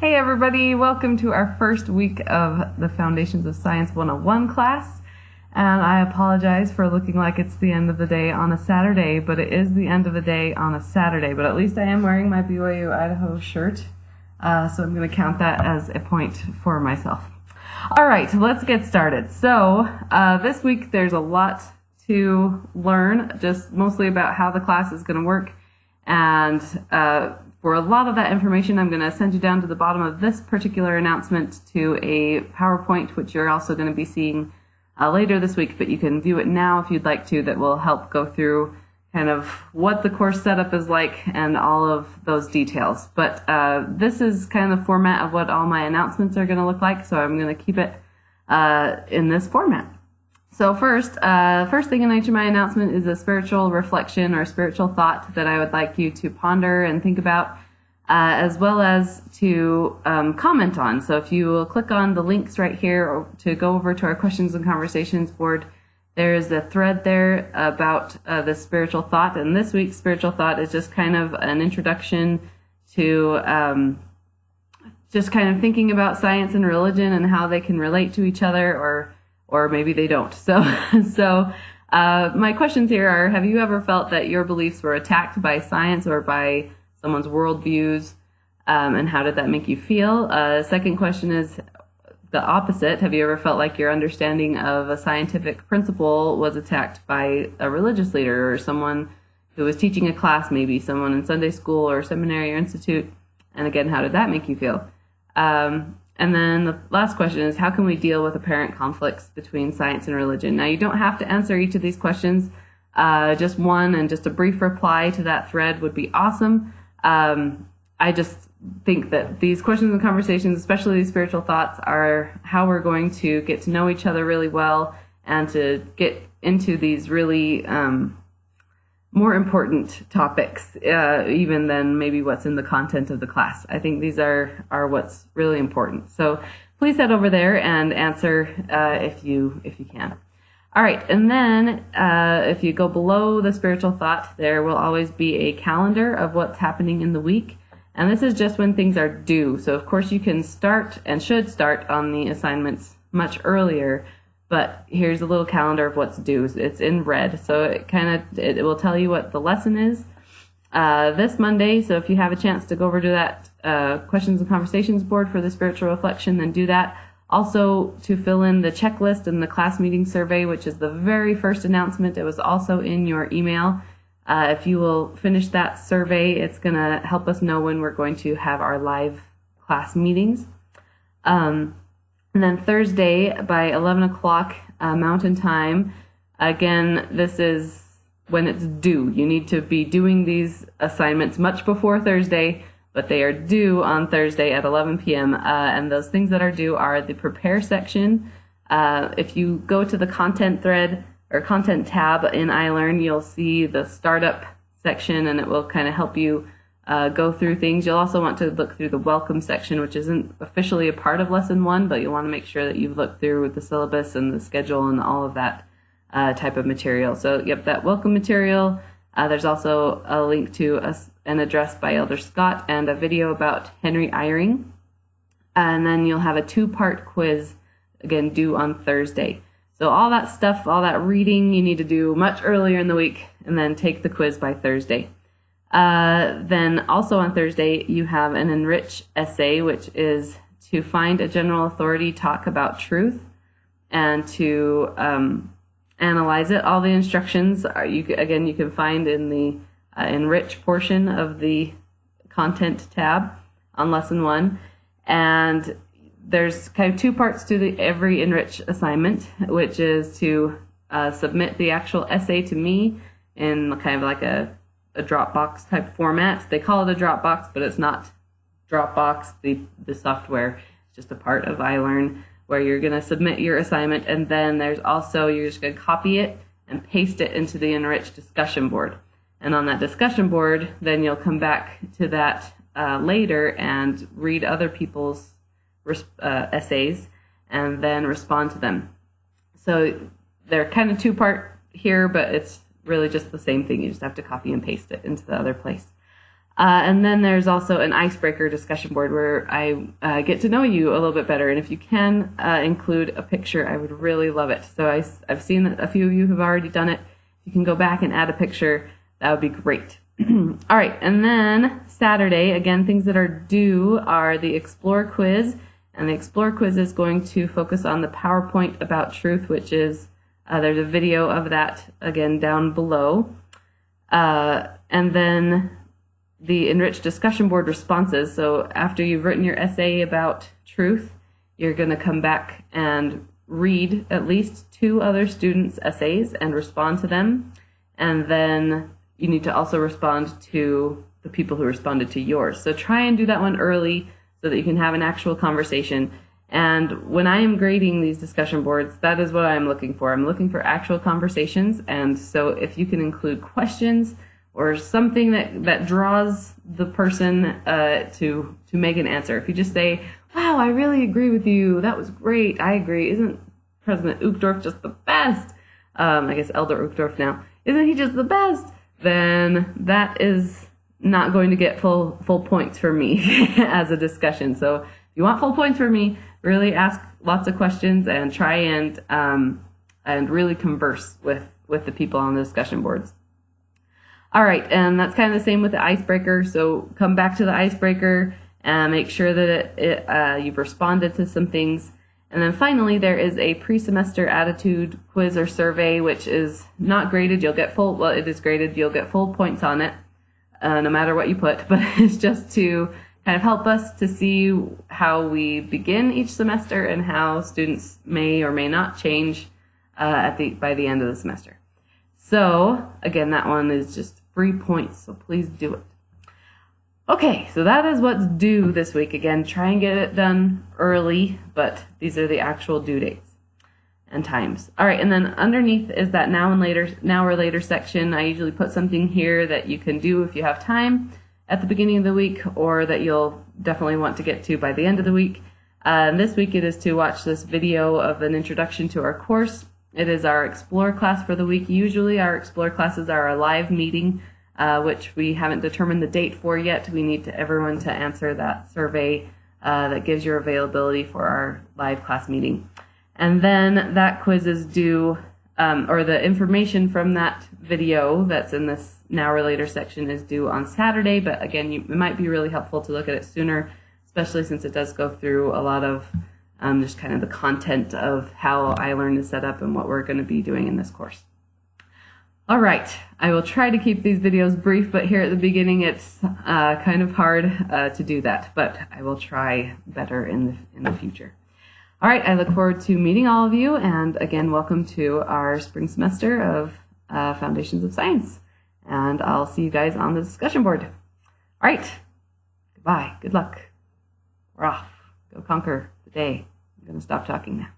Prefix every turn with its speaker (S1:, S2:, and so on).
S1: Hey everybody, welcome to our first week of the Foundations of Science 101 class. And I apologize for looking like it's the end of the day on a Saturday, but it is the end of the day on a Saturday. But at least I am wearing my BYU Idaho shirt, so I'm going to count that as a point for myself. All right, let's get started. So this week there's a lot to learn, just mostly about how the class is going to work. And for a lot of that information, I'm going to send you down to the bottom of this particular announcement to a PowerPoint, which you're also going to be seeing later this week, but you can view it now if you'd like to. That will help go through kind of what the course setup is like and all of those details. But this is kind of the format of what all my announcements are going to look like, so I'm going to keep it in this format. So first thing in each of my announcement is a spiritual reflection or spiritual thought that I would like you to ponder and think about, as well as to comment on. So if you will click on the links right here to go over to our questions and conversations board, there's a thread there about the spiritual thought. And this week's spiritual thought is just kind of an introduction to just kind of thinking about science and religion and how they can relate to each other, or maybe they don't. So my questions here are, have you ever felt that your beliefs were attacked by science or by someone's worldviews, and how did that make you feel? Second question is the opposite. Have you ever felt like your understanding of a scientific principle was attacked by a religious leader or someone who was teaching a class, maybe someone in Sunday school or seminary or institute? And again, how did that make you feel? And then the last question is, how can we deal with apparent conflicts between science and religion? Now, you don't have to answer each of these questions. Just one and just a brief reply to that thread would be awesome. I just think that these questions and conversations, especially these spiritual thoughts, are how we're going to get to know each other really well and to get into these really more important topics, even than maybe what's in the content of the class. I think these are what's really important. So please head over there and answer if you can. All right, and then if you go below the spiritual thought, there will always be a calendar of what's happening in the week. And this is just when things are due. So of course you can start and should start on the assignments much earlier. But here's a little calendar of what's due. It's in red, so it will tell you what the lesson is this Monday. So if you have a chance to go over to that questions and conversations board for the spiritual reflection, then do that. Also, to fill in the checklist and the class meeting survey, which is the very first announcement. It was also in your email. If you will finish that survey, it's going to help us know when we're going to have our live class meetings. And then Thursday by 11 o'clock Mountain Time, again, this is when it's due. You need to be doing these assignments much before Thursday, but they are due on Thursday at 11 p.m. And those things that are due are the prepare section. If you go to the content thread or content tab in iLearn, you'll see the startup section, and it will kind of help you go through things. You'll also want to look through the welcome section, which isn't officially a part of lesson 1, but you'll want to make sure that you've looked through with the syllabus and the schedule and all of that type of material. So yep, that welcome material. There's also a link to an address by Elder Scott and a video about Henry Eyring. And then you'll have a 2-part quiz, again, due on Thursday. So all that stuff, all that reading, you need to do much earlier in the week and then take the quiz by Thursday. Then also on Thursday, you have an enrich essay, which is to find a general authority, talk about truth, and to analyze it. All the instructions you can find in the enrich portion of the content tab on lesson 1. And there's kind of 2 parts to every enrich assignment, which is to submit the actual essay to me in kind of like a Dropbox type format. They call it a Dropbox, but it's not Dropbox, the software. It's just a part of iLearn where you're going to submit your assignment, and then there's also, you're just going to copy it and paste it into the enriched discussion board. And on that discussion board, then you'll come back to that later and read other people's essays and then respond to them. So they're kind of 2-part here, but it's really just the same thing. You just have to copy and paste it into the other place. And then there's also an icebreaker discussion board where I get to know you a little bit better. And if you can include a picture, I would really love it. So I've seen that a few of you have already done it. If you can go back and add a picture, that would be great. All right, and then Saturday, again, things that are due are the Explore quiz. And the Explore quiz is going to focus on the PowerPoint about truth, which is, there's a video of that, again, down below. And then the enriched discussion board responses. So after you've written your essay about truth, you're going to come back and read at least 2 other students' essays and respond to them. And then you need to also respond to the people who responded to yours. So try and do that one early so that you can have an actual conversation. And when I am grading these discussion boards, that is what I'm looking for. I'm looking for actual conversations. And so if you can include questions or something that draws the person to make an answer. If you just say, wow, I really agree with you. That was great. I agree. Isn't President Uchtdorf just the best? I guess Elder Uchtdorf now. Isn't he just the best? Then that is not going to get full points for me as a discussion. So if you want full points for me, really ask lots of questions and try and really converse with the people on the discussion boards. All right, and that's kind of the same with the icebreaker. So come back to the icebreaker and make sure that you've responded to some things. And then finally, there is a pre-semester attitude quiz or survey, which is not graded. You'll get well, it is graded. You'll get full points on it, no matter what you put. But it's just to kind of help us to see how we begin each semester and how students may or may not change by the end of the semester. So again, that one is just free points, so please do it. Okay, so that is what's due this week. Again, try and get it done early, but these are the actual due dates and times. All right, and then underneath is that now or later section. I usually put something here that you can do if you have time at the beginning of the week, or that you'll definitely want to get to by the end of the week. This week it is to watch this video of an introduction to our course. It is our Explore class for the week. Usually our Explore classes are a live meeting, which we haven't determined the date for yet. We need everyone to answer that survey that gives your availability for our live class meeting. And then that quiz is due, or the information from that video that's in this now or later section is due on Saturday. But again, it might be really helpful to look at it sooner, especially since it does go through a lot of just kind of the content of how iLearn is set up and what we're going to be doing in this course. All right, I will try to keep these videos brief, but here at the beginning it's kind of hard to do that, but I will try better in the future. All right, I look forward to meeting all of you, and again, welcome to our spring semester of Foundations of Science, and I'll see you guys on the discussion board. All right, goodbye, good luck. We're off. Go conquer the day. I'm going to stop talking now.